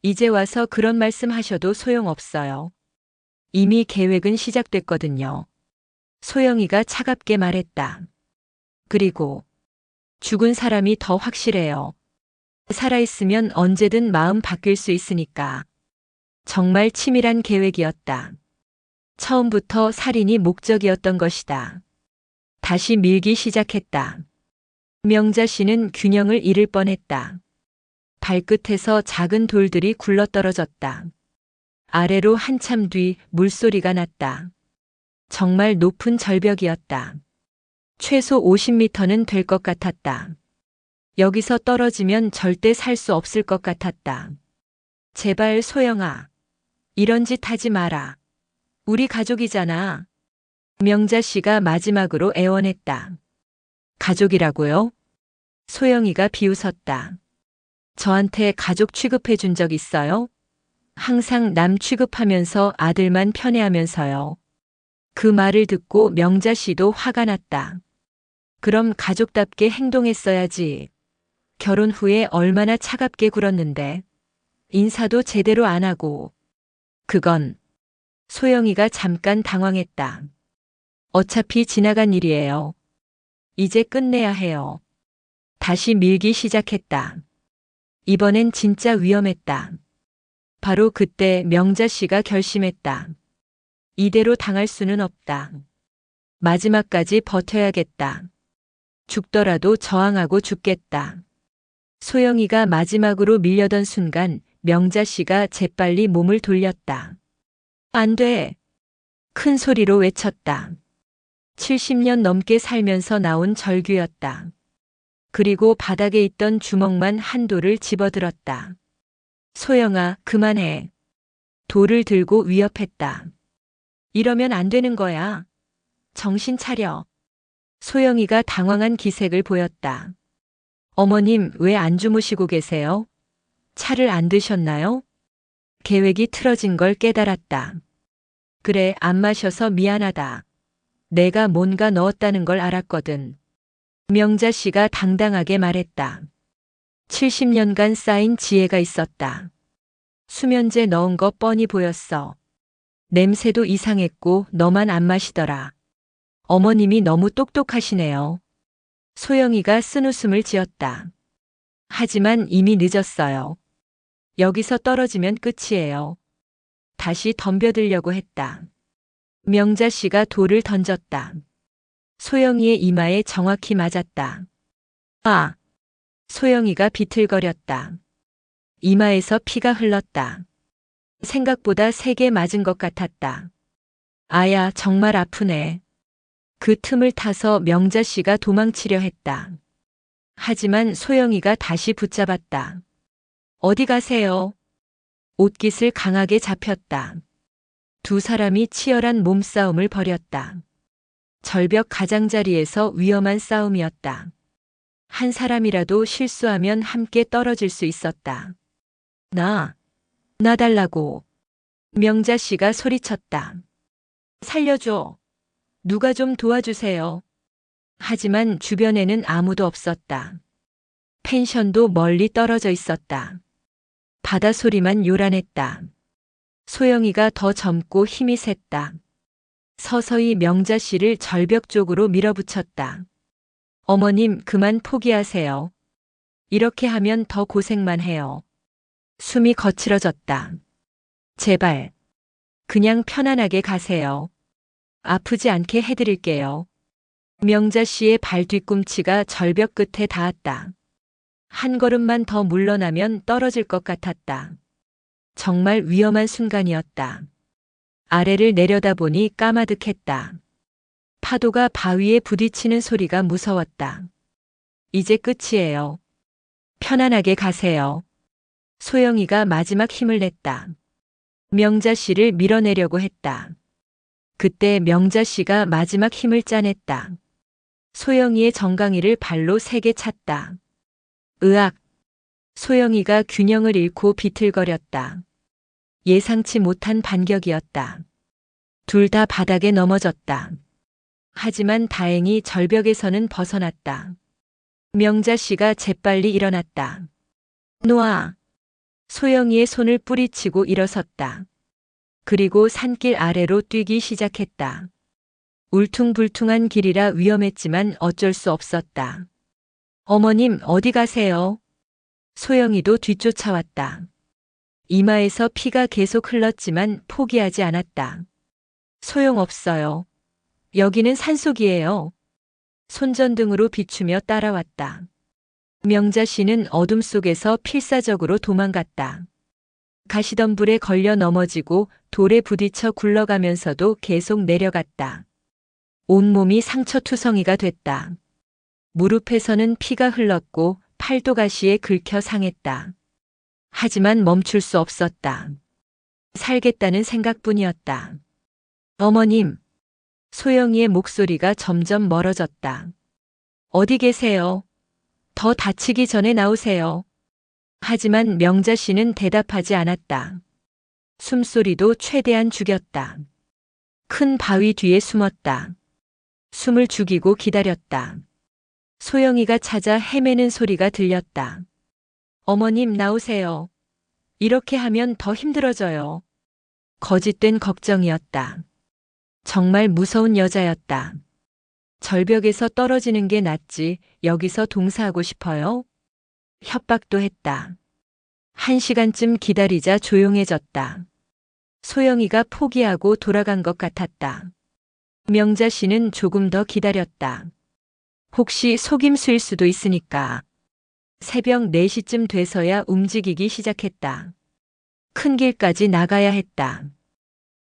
이제 와서 그런 말씀 하셔도 소용없어요. 이미 계획은 시작됐거든요. 소영이가 차갑게 말했다. 그리고 죽은 사람이 더 확실해요. 살아있으면 언제든 마음 바뀔 수 있으니까. 정말 치밀한 계획이었다. 처음부터 살인이 목적이었던 것이다. 다시 밀기 시작했다. 명자 씨는 균형을 잃을 뻔했다. 발끝에서 작은 돌들이 굴러떨어졌다. 아래로 한참 뒤 물소리가 났다. 정말 높은 절벽이었다. 최소 50m는 될 것 같았다. 여기서 떨어지면 절대 살 수 없을 것 같았다. 제발 소영아. 이런 짓 하지 마라. 우리 가족이잖아. 명자 씨가 마지막으로 애원했다. 가족이라고요? 소영이가 비웃었다. 저한테 가족 취급해 준 적 있어요? 항상 남 취급하면서 아들만 편애하면서요. 그 말을 듣고 명자 씨도 화가 났다. 그럼 가족답게 행동했어야지. 결혼 후에 얼마나 차갑게 굴었는데. 인사도 제대로 안 하고. 그건 소영이가 잠깐 당황했다. 어차피 지나간 일이에요. 이제 끝내야 해요. 다시 밀기 시작했다. 이번엔 진짜 위험했다. 바로 그때 명자 씨가 결심했다. 이대로 당할 수는 없다. 마지막까지 버텨야겠다. 죽더라도 저항하고 죽겠다. 소영이가 마지막으로 밀려던 순간 명자 씨가 재빨리 몸을 돌렸다. 안 돼. 큰 소리로 외쳤다. 70년 넘게 살면서 나온 절규였다. 그리고 바닥에 있던 주먹만 한 돌을 집어들었다. 소영아, 그만해. 돌을 들고 위협했다. 이러면 안 되는 거야. 정신 차려. 소영이가 당황한 기색을 보였다. 어머님, 왜 안 주무시고 계세요? 차를 안 드셨나요? 계획이 틀어진 걸 깨달았다. 그래, 안 마셔서 미안하다. 내가 뭔가 넣었다는 걸 알았거든. 명자 씨가 당당하게 말했다. 70년간 쌓인 지혜가 있었다. 수면제 넣은 거 뻔히 보였어. 냄새도 이상했고 너만 안 마시더라. 어머님이 너무 똑똑하시네요. 소영이가 쓴웃음을 지었다. 하지만 이미 늦었어요. 여기서 떨어지면 끝이에요. 다시 덤벼들려고 했다. 명자 씨가 돌을 던졌다. 소영이의 이마에 정확히 맞았다. 아! 소영이가 비틀거렸다. 이마에서 피가 흘렀다. 생각보다 세게 맞은 것 같았다. 아야, 정말 아프네. 그 틈을 타서 명자 씨가 도망치려 했다. 하지만 소영이가 다시 붙잡았다. 어디 가세요? 옷깃을 강하게 잡혔다. 두 사람이 치열한 몸싸움을 벌였다. 절벽 가장자리에서 위험한 싸움이었다. 한 사람이라도 실수하면 함께 떨어질 수 있었다. 나 달라고. 명자 씨가 소리쳤다. 살려줘. 누가 좀 도와주세요. 하지만 주변에는 아무도 없었다. 펜션도 멀리 떨어져 있었다. 바다 소리만 요란했다. 소영이가 더 젊고 힘이 셌다. 서서히 명자 씨를 절벽 쪽으로 밀어붙였다. 어머님, 그만 포기하세요. 이렇게 하면 더 고생만 해요. 숨이 거칠어졌다. 제발, 그냥 편안하게 가세요. 아프지 않게 해드릴게요. 명자 씨의 발 뒤꿈치가 절벽 끝에 닿았다. 한 걸음만 더 물러나면 떨어질 것 같았다. 정말 위험한 순간이었다. 아래를 내려다보니 까마득했다. 파도가 바위에 부딪히는 소리가 무서웠다. 이제 끝이에요. 편안하게 가세요. 소영이가 마지막 힘을 냈다. 명자 씨를 밀어내려고 했다. 그때 명자 씨가 마지막 힘을 짜냈다. 소영이의 정강이를 발로 세게 찼다. 으악! 소영이가 균형을 잃고 비틀거렸다. 예상치 못한 반격이었다. 둘 다 바닥에 넘어졌다. 하지만 다행히 절벽에서는 벗어났다. 명자 씨가 재빨리 일어났다. 놓아! 소영이의 손을 뿌리치고 일어섰다. 그리고 산길 아래로 뛰기 시작했다. 울퉁불퉁한 길이라 위험했지만 어쩔 수 없었다. 어머님, 어디 가세요? 소영이도 뒤쫓아왔다. 이마에서 피가 계속 흘렀지만 포기하지 않았다. 소용없어요. 여기는 산속이에요. 손전등으로 비추며 따라왔다. 명자 씨는 어둠 속에서 필사적으로 도망갔다. 가시덤불에 걸려 넘어지고 돌에 부딪혀 굴러가면서도 계속 내려갔다. 온몸이 상처투성이가 됐다. 무릎에서는 피가 흘렀고 팔도 가시에 긁혀 상했다. 하지만 멈출 수 없었다. 살겠다는 생각뿐이었다. 어머님! 소영이의 목소리가 점점 멀어졌다. 어디 계세요? 더 다치기 전에 나오세요. 하지만 명자 씨는 대답하지 않았다. 숨소리도 최대한 죽였다. 큰 바위 뒤에 숨었다. 숨을 죽이고 기다렸다. 소영이가 찾아 헤매는 소리가 들렸다. 어머님, 나오세요. 이렇게 하면 더 힘들어져요. 거짓된 걱정이었다. 정말 무서운 여자였다. 절벽에서 떨어지는 게 낫지 여기서 동사하고 싶어요? 협박도 했다. 1시간쯤 기다리자 조용해졌다. 소영이가 포기하고 돌아간 것 같았다. 명자 씨는 조금 더 기다렸다. 혹시 속임수일 수도 있으니까. 새벽 4시쯤 돼서야 움직이기 시작했다. 큰 길까지 나가야 했다.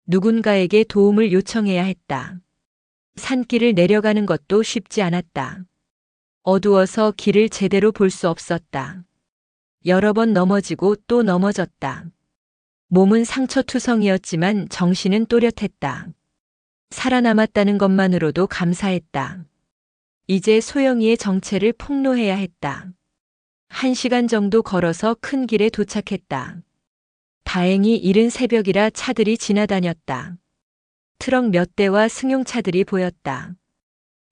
누군가에게 도움을 요청해야 했다. 산길을 내려가는 것도 쉽지 않았다. 어두워서 길을 제대로 볼 수 없었다. 여러 번 넘어지고 또 넘어졌다. 몸은 상처투성이었지만 정신은 또렷했다. 살아남았다는 것만으로도 감사했다. 이제 소영이의 정체를 폭로해야 했다. 1시간 정도 걸어서 큰 길에 도착했다. 다행히 이른 새벽이라 차들이 지나다녔다. 트럭 몇 대와 승용차들이 보였다.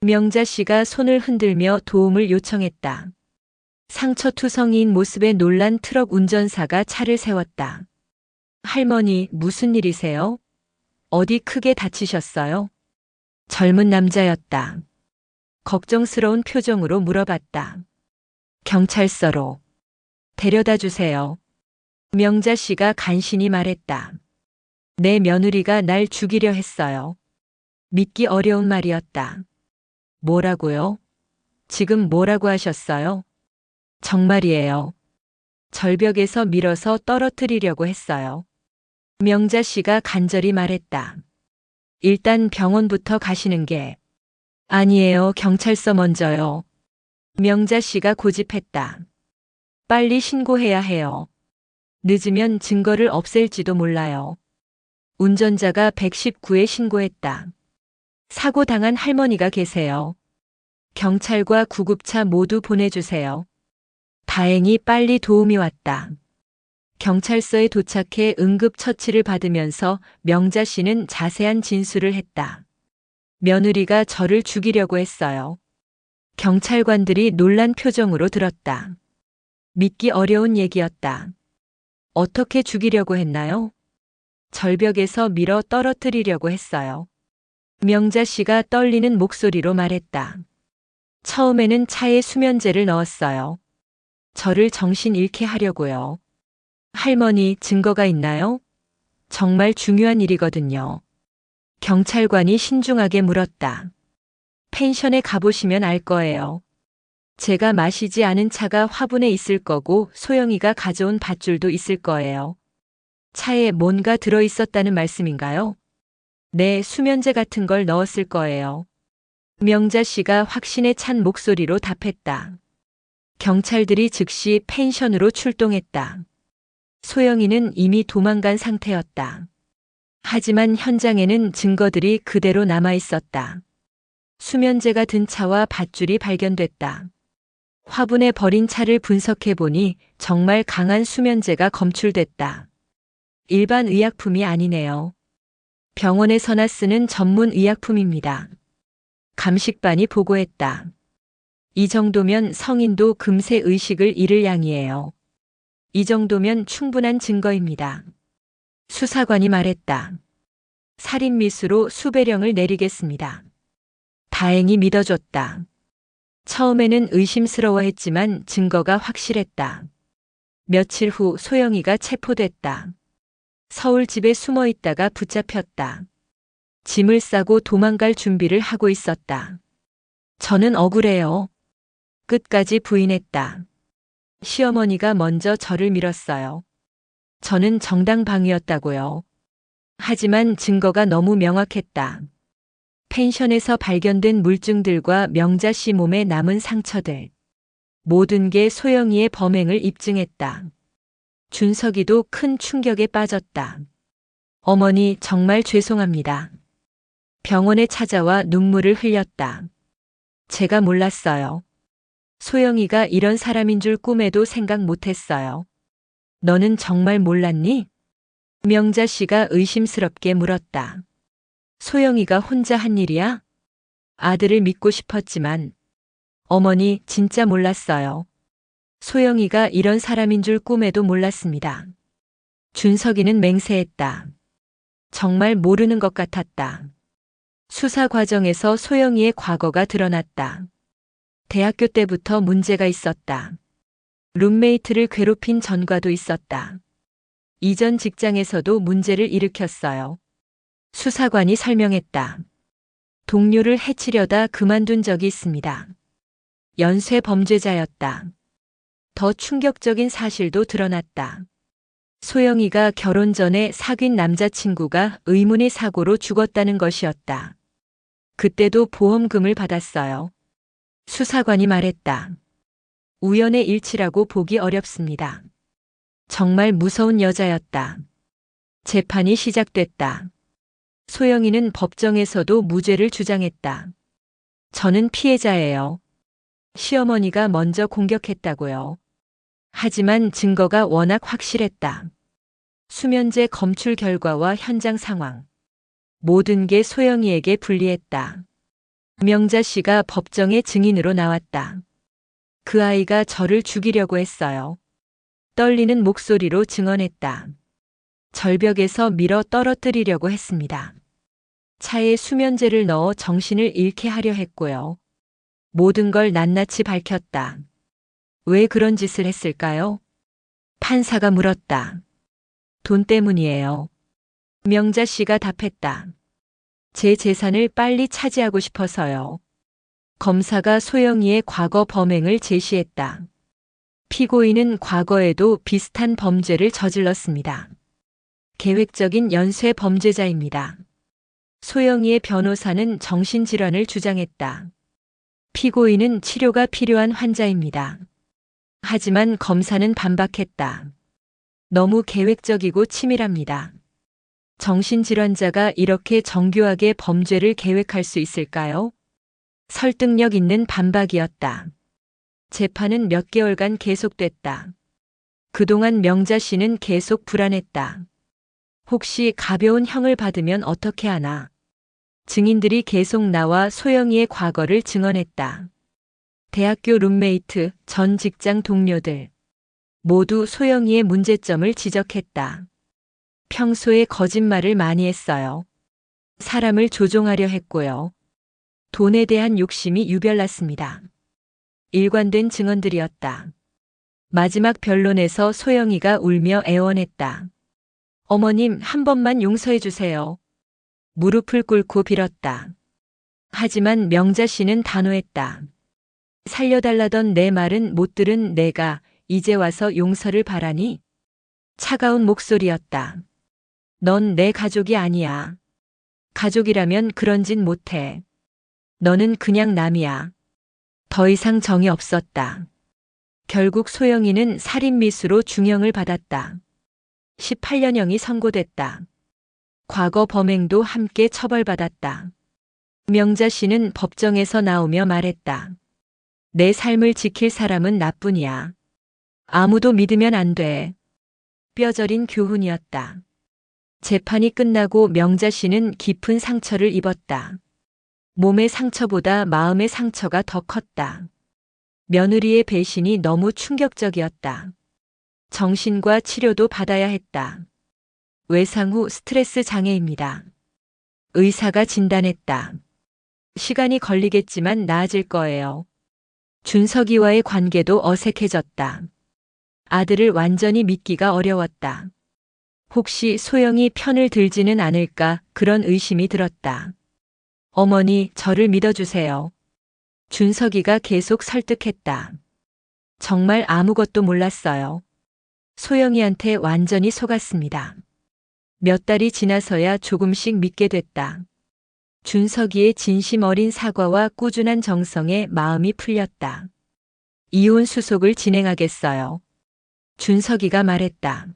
명자 씨가 손을 흔들며 도움을 요청했다. 상처투성이인 모습에 놀란 트럭 운전사가 차를 세웠다. 할머니, 무슨 일이세요? 어디 크게 다치셨어요? 젊은 남자였다. 걱정스러운 표정으로 물어봤다. 경찰서로 데려다 주세요. 명자 씨가 간신히 말했다. 내 며느리가 날 죽이려 했어요. 믿기 어려운 말이었다. 뭐라고요? 지금 뭐라고 하셨어요? 정말이에요. 절벽에서 밀어서 떨어뜨리려고 했어요. 명자 씨가 간절히 말했다. 일단 병원부터 가시는 게. 아니에요, 경찰서 먼저요. 명자 씨가 고집했다. 빨리 신고해야 해요. 늦으면 증거를 없앨지도 몰라요. 운전자가 119에 신고했다. 사고 당한 할머니가 계세요. 경찰과 구급차 모두 보내주세요. 다행히 빨리 도움이 왔다. 경찰서에 도착해 응급처치를 받으면서 명자 씨는 자세한 진술을 했다. 며느리가 저를 죽이려고 했어요. 경찰관들이 놀란 표정으로 들었다. 믿기 어려운 얘기였다. 어떻게 죽이려고 했나요? 절벽에서 밀어 떨어뜨리려고 했어요. 명자 씨가 떨리는 목소리로 말했다. 처음에는 차에 수면제를 넣었어요. 저를 정신 잃게 하려고요. 할머니, 증거가 있나요? 정말 중요한 일이거든요. 경찰관이 신중하게 물었다. 펜션에 가보시면 알 거예요. 제가 마시지 않은 차가 화분에 있을 거고 소영이가 가져온 밧줄도 있을 거예요. 차에 뭔가 들어있었다는 말씀인가요? 네, 수면제 같은 걸 넣었을 거예요. 명자 씨가 확신에 찬 목소리로 답했다. 경찰들이 즉시 펜션으로 출동했다. 소영이는 이미 도망간 상태였다. 하지만 현장에는 증거들이 그대로 남아 있었다. 수면제가 든 차와 밧줄이 발견됐다. 화분에 버린 차를 분석해 보니 정말 강한 수면제가 검출됐다. 일반 의약품이 아니네요. 병원에서나 쓰는 전문 의약품입니다. 감식반이 보고했다. 이 정도면 성인도 금세 의식을 잃을 양이에요. 이 정도면 충분한 증거입니다. 수사관이 말했다. 살인미수로 수배령을 내리겠습니다. 다행히 믿어줬다. 처음에는 의심스러워했지만 증거가 확실했다. 며칠 후 소영이가 체포됐다. 서울 집에 숨어 있다가 붙잡혔다. 짐을 싸고 도망갈 준비를 하고 있었다. 저는 억울해요. 끝까지 부인했다. 시어머니가 먼저 저를 밀었어요. 저는 정당방위였다고요. 하지만 증거가 너무 명확했다. 펜션에서 발견된 물증들과 명자 씨 몸에 남은 상처들. 모든 게 소영이의 범행을 입증했다. 준석이도 큰 충격에 빠졌다. 어머니, 정말 죄송합니다. 병원에 찾아와 눈물을 흘렸다. 제가 몰랐어요. 소영이가 이런 사람인 줄 꿈에도 생각 못했어요. 너는 정말 몰랐니? 명자 씨가 의심스럽게 물었다. 소영이가 혼자 한 일이야? 아들을 믿고 싶었지만 어머니, 진짜 몰랐어요. 소영이가 이런 사람인 줄 꿈에도 몰랐습니다. 준석이는 맹세했다. 정말 모르는 것 같았다. 수사 과정에서 소영이의 과거가 드러났다. 대학교 때부터 문제가 있었다. 룸메이트를 괴롭힌 전과도 있었다. 이전 직장에서도 문제를 일으켰어요. 수사관이 설명했다. 동료를 해치려다 그만둔 적이 있습니다. 연쇄 범죄자였다. 더 충격적인 사실도 드러났다. 소영이가 결혼 전에 사귄 남자친구가 의문의 사고로 죽었다는 것이었다. 그때도 보험금을 받았어요. 수사관이 말했다. 우연의 일치라고 보기 어렵습니다. 정말 무서운 여자였다. 재판이 시작됐다. 소영이는 법정에서도 무죄를 주장했다. 저는 피해자예요. 시어머니가 먼저 공격했다고요. 하지만 증거가 워낙 확실했다. 수면제 검출 결과와 현장 상황. 모든 게 소영이에게 불리했다. 명자 씨가 법정에 증인으로 나왔다. 그 아이가 저를 죽이려고 했어요. 떨리는 목소리로 증언했다. 절벽에서 밀어 떨어뜨리려고 했습니다. 차에 수면제를 넣어 정신을 잃게 하려 했고요. 모든 걸 낱낱이 밝혔다. 왜 그런 짓을 했을까요? 판사가 물었다. 돈 때문이에요. 명자 씨가 답했다. 제 재산을 빨리 차지하고 싶어서요. 검사가 소영이의 과거 범행을 제시했다. 피고인은 과거에도 비슷한 범죄를 저질렀습니다. 계획적인 연쇄 범죄자입니다. 소영이의 변호사는 정신질환을 주장했다. 피고인은 치료가 필요한 환자입니다. 하지만 검사는 반박했다. 너무 계획적이고 치밀합니다. 정신질환자가 이렇게 정교하게 범죄를 계획할 수 있을까요? 설득력 있는 반박이었다. 재판은 몇 개월간 계속됐다. 그동안 명자 씨는 계속 불안했다. 혹시 가벼운 형을 받으면 어떻게 하나? 증인들이 계속 나와 소영이의 과거를 증언했다. 대학교 룸메이트, 전 직장 동료들 모두 소영이의 문제점을 지적했다. 평소에 거짓말을 많이 했어요. 사람을 조종하려 했고요. 돈에 대한 욕심이 유별났습니다. 일관된 증언들이었다. 마지막 변론에서 소영이가 울며 애원했다. 어머님, 한 번만 용서해 주세요. 무릎을 꿇고 빌었다. 하지만 명자 씨는 단호했다. 살려달라던 내 말은 못 들은 내가 이제 와서 용서를 바라니? 차가운 목소리였다. 넌 내 가족이 아니야. 가족이라면 그런 짓 못해. 너는 그냥 남이야. 더 이상 정이 없었다. 결국 소영이는 살인미수로 중형을 받았다. 18년형이 선고됐다. 과거 범행도 함께 처벌받았다. 명자 씨는 법정에서 나오며 말했다. 내 삶을 지킬 사람은 나뿐이야. 아무도 믿으면 안 돼. 뼈저린 교훈이었다. 재판이 끝나고 명자 씨는 깊은 상처를 입었다. 몸의 상처보다 마음의 상처가 더 컸다. 며느리의 배신이 너무 충격적이었다. 정신과 치료도 받아야 했다. 외상 후 스트레스 장애입니다. 의사가 진단했다. 시간이 걸리겠지만 나아질 거예요. 준석이와의 관계도 어색해졌다. 아들을 완전히 믿기가 어려웠다. 혹시 소영이 편을 들지는 않을까 그런 의심이 들었다. 어머니, 저를 믿어주세요. 준석이가 계속 설득했다. 정말 아무것도 몰랐어요. 소영이한테 완전히 속았습니다. 몇 달이 지나서야 조금씩 믿게 됐다. 준석이의 진심 어린 사과와 꾸준한 정성에 마음이 풀렸다. 이혼 수속을 진행하겠어요. 준석이가 말했다.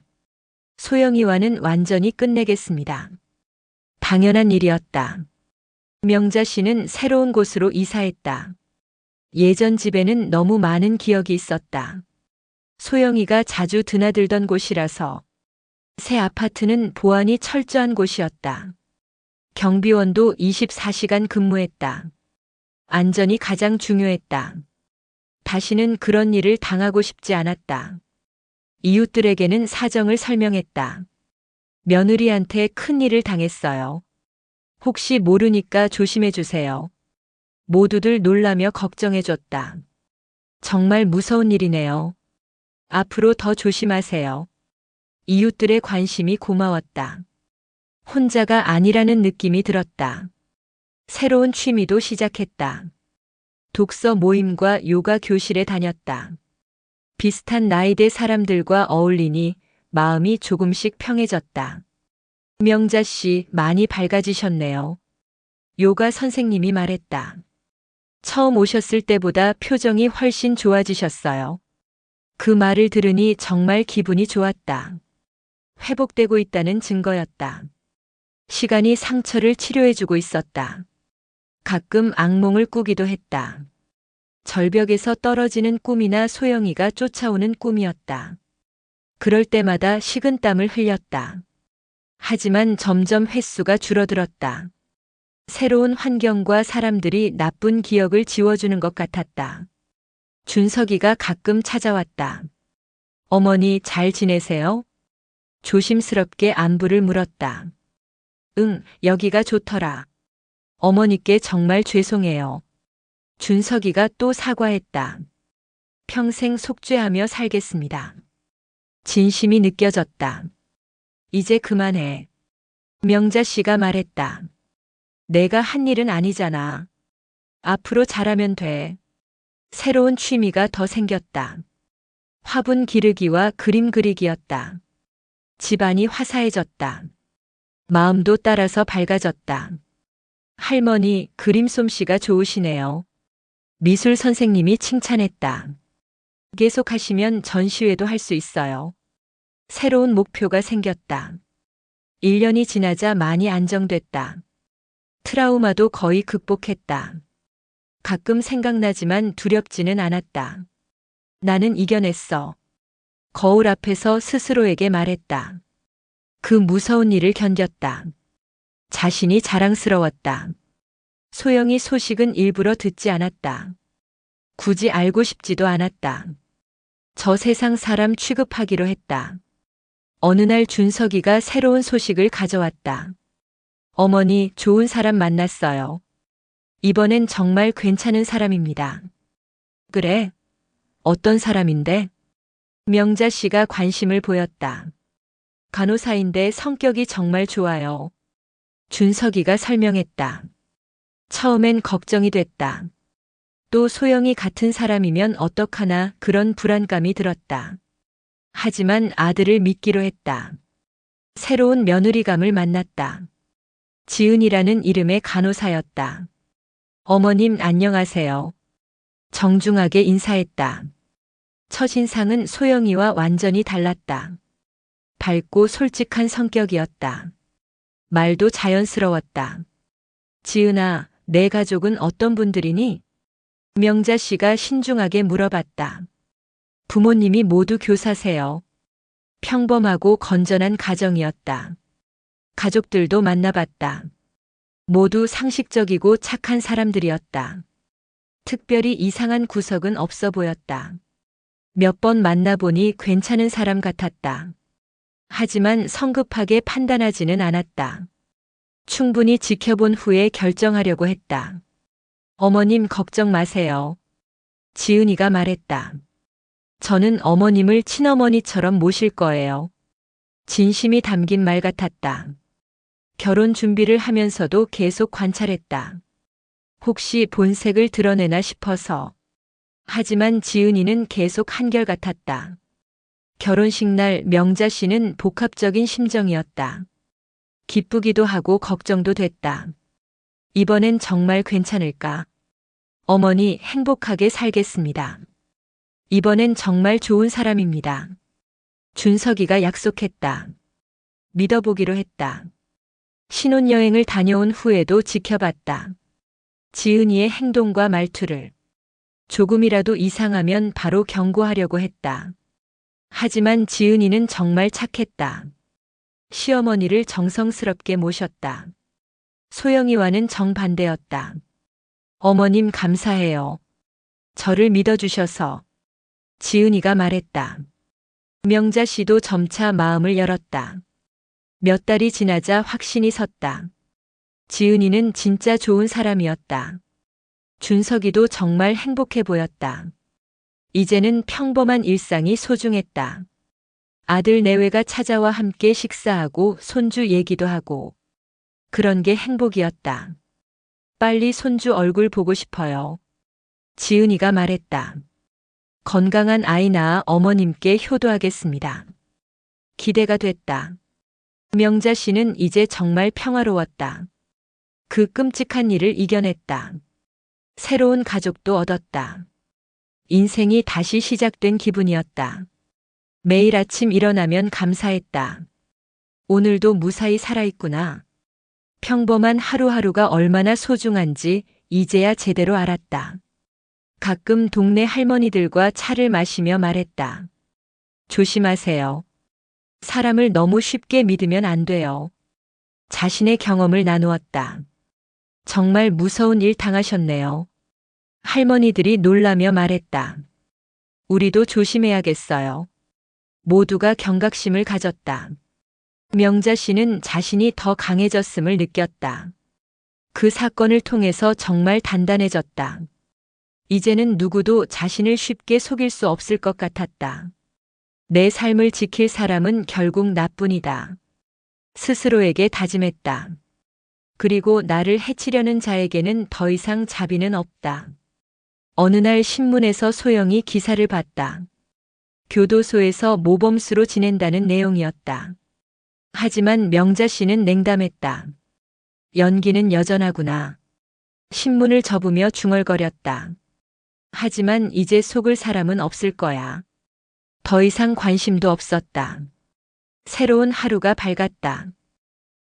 소영이와는 완전히 끝내겠습니다. 당연한 일이었다. 명자 씨는 새로운 곳으로 이사했다. 예전 집에는 너무 많은 기억이 있었다. 소영이가 자주 드나들던 곳이라서. 새 아파트는 보안이 철저한 곳이었다. 경비원도 24시간 근무했다. 안전이 가장 중요했다. 다시는 그런 일을 당하고 싶지 않았다. 이웃들에게는 사정을 설명했다. 며느리한테 큰 일을 당했어요. 혹시 모르니까 조심해 주세요. 모두들 놀라며 걱정해 줬다. 정말 무서운 일이네요. 앞으로 더 조심하세요. 이웃들의 관심이 고마웠다. 혼자가 아니라는 느낌이 들었다. 새로운 취미도 시작했다. 독서 모임과 요가 교실에 다녔다. 비슷한 나이대 사람들과 어울리니 마음이 조금씩 평해졌다. 명자 씨, 많이 밝아지셨네요. 요가 선생님이 말했다. 처음 오셨을 때보다 표정이 훨씬 좋아지셨어요. 그 말을 들으니 정말 기분이 좋았다. 회복되고 있다는 증거였다. 시간이 상처를 치료해주고 있었다. 가끔 악몽을 꾸기도 했다. 절벽에서 떨어지는 꿈이나 소영이가 쫓아오는 꿈이었다. 그럴 때마다 식은땀을 흘렸다. 하지만 점점 횟수가 줄어들었다. 새로운 환경과 사람들이 나쁜 기억을 지워주는 것 같았다. 준석이가 가끔 찾아왔다. 어머니, 잘 지내세요? 조심스럽게 안부를 물었다. 응, 여기가 좋더라. 어머니께 정말 죄송해요. 준석이가 또 사과했다. 평생 속죄하며 살겠습니다. 진심이 느껴졌다. 이제 그만해. 명자 씨가 말했다. 내가 한 일은 아니잖아. 앞으로 잘하면 돼. 새로운 취미가 더 생겼다. 화분 기르기와 그림 그리기였다. 집안이 화사해졌다. 마음도 따라서 밝아졌다. 할머니, 그림 솜씨가 좋으시네요. 미술 선생님이 칭찬했다. 계속하시면 전시회도 할 수 있어요. 새로운 목표가 생겼다. 1년이 지나자 많이 안정됐다. 트라우마도 거의 극복했다. 가끔 생각나지만 두렵지는 않았다. 나는 이겨냈어. 거울 앞에서 스스로에게 말했다. 그 무서운 일을 견뎠다. 자신이 자랑스러웠다. 소영이 소식은 일부러 듣지 않았다. 굳이 알고 싶지도 않았다. 저 세상 사람 취급하기로 했다. 어느 날 준석이가 새로운 소식을 가져왔다. 어머니, 좋은 사람 만났어요. 이번엔 정말 괜찮은 사람입니다. 그래? 어떤 사람인데? 명자 씨가 관심을 보였다. 간호사인데 성격이 정말 좋아요. 준석이가 설명했다. 처음엔 걱정이 됐다. 또 소영이 같은 사람이면 어떡하나 그런 불안감이 들었다. 하지만 아들을 믿기로 했다. 새로운 며느리감을 만났다. 지은이라는 이름의 간호사였다. 어머님 안녕하세요. 정중하게 인사했다. 첫인상은 소영이와 완전히 달랐다. 밝고 솔직한 성격이었다. 말도 자연스러웠다. 지은아, 내 가족은 어떤 분들이니? 명자 씨가 신중하게 물어봤다. 부모님이 모두 교사세요. 평범하고 건전한 가정이었다. 가족들도 만나봤다. 모두 상식적이고 착한 사람들이었다. 특별히 이상한 구석은 없어 보였다. 몇 번 만나보니 괜찮은 사람 같았다. 하지만 성급하게 판단하지는 않았다. 충분히 지켜본 후에 결정하려고 했다. 어머님 걱정 마세요. 지은이가 말했다. 저는 어머님을 친어머니처럼 모실 거예요. 진심이 담긴 말 같았다. 결혼 준비를 하면서도 계속 관찰했다. 혹시 본색을 드러내나 싶어서. 하지만 지은이는 계속 한결같았다. 결혼식 날 명자 씨는 복합적인 심정이었다. 기쁘기도 하고 걱정도 됐다. 이번엔 정말 괜찮을까? 어머니 행복하게 살겠습니다. 이번엔 정말 좋은 사람입니다. 준석이가 약속했다. 믿어보기로 했다. 신혼여행을 다녀온 후에도 지켜봤다. 지은이의 행동과 말투를. 조금이라도 이상하면 바로 경고하려고 했다. 하지만 지은이는 정말 착했다. 시어머니를 정성스럽게 모셨다. 소영이와는 정반대였다. 어머님 감사해요. 저를 믿어주셔서. 지은이가 말했다. 명자 씨도 점차 마음을 열었다. 몇 달이 지나자 확신이 섰다. 지은이는 진짜 좋은 사람이었다. 준석이도 정말 행복해 보였다. 이제는 평범한 일상이 소중했다. 아들 내외가 찾아와 함께 식사하고 손주 얘기도 하고. 그런 게 행복이었다. 빨리 손주 얼굴 보고 싶어요. 지은이가 말했다. 건강한 아이 낳아 어머님께 효도하겠습니다. 기대가 됐다. 명자 씨는 이제 정말 평화로웠다. 그 끔찍한 일을 이겨냈다. 새로운 가족도 얻었다. 인생이 다시 시작된 기분이었다. 매일 아침 일어나면 감사했다. 오늘도 무사히 살아있구나. 평범한 하루하루가 얼마나 소중한지 이제야 제대로 알았다. 가끔 동네 할머니들과 차를 마시며 말했다. 조심하세요. 사람을 너무 쉽게 믿으면 안 돼요. 자신의 경험을 나누었다. 정말 무서운 일 당하셨네요. 할머니들이 놀라며 말했다. 우리도 조심해야겠어요. 모두가 경각심을 가졌다. 명자 씨는 자신이 더 강해졌음을 느꼈다. 그 사건을 통해서 정말 단단해졌다. 이제는 누구도 자신을 쉽게 속일 수 없을 것 같았다. 내 삶을 지킬 사람은 결국 나뿐이다. 스스로에게 다짐했다. 그리고 나를 해치려는 자에게는 더 이상 자비는 없다. 어느 날 신문에서 소영이 기사를 봤다. 교도소에서 모범수로 지낸다는 내용이었다. 하지만 명자 씨는 냉담했다. 연기는 여전하구나. 신문을 접으며 중얼거렸다. 하지만 이제 속을 사람은 없을 거야. 더 이상 관심도 없었다. 새로운 하루가 밝았다.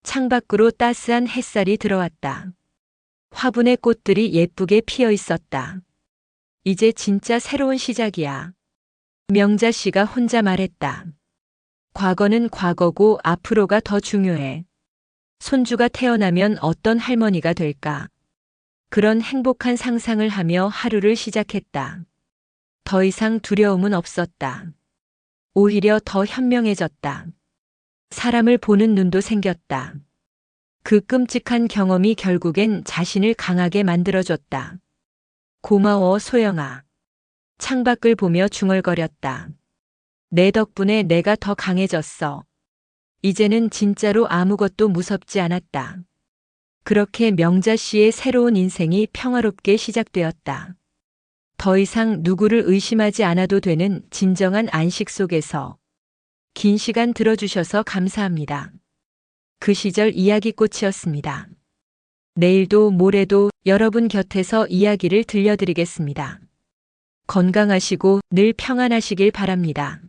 창밖으로 따스한 햇살이 들어왔다. 화분의 꽃들이 예쁘게 피어 있었다. 이제 진짜 새로운 시작이야. 명자 씨가 혼자 말했다. 과거는 과거고 앞으로가 더 중요해. 손주가 태어나면 어떤 할머니가 될까? 그런 행복한 상상을 하며 하루를 시작했다. 더 이상 두려움은 없었다. 오히려 더 현명해졌다. 사람을 보는 눈도 생겼다. 그 끔찍한 경험이 결국엔 자신을 강하게 만들어줬다. 고마워, 소영아. 창밖을 보며 중얼거렸다. 내 덕분에 내가 더 강해졌어. 이제는 진짜로 아무것도 무섭지 않았다. 그렇게 명자 씨의 새로운 인생이 평화롭게 시작되었다. 더 이상 누구를 의심하지 않아도 되는 진정한 안식 속에서 긴 시간 들어주셔서 감사합니다. 그 시절 이야기꽃이었습니다. 내일도 모레도 여러분 곁에서 이야기를 들려드리겠습니다. 건강하시고 늘 평안하시길 바랍니다.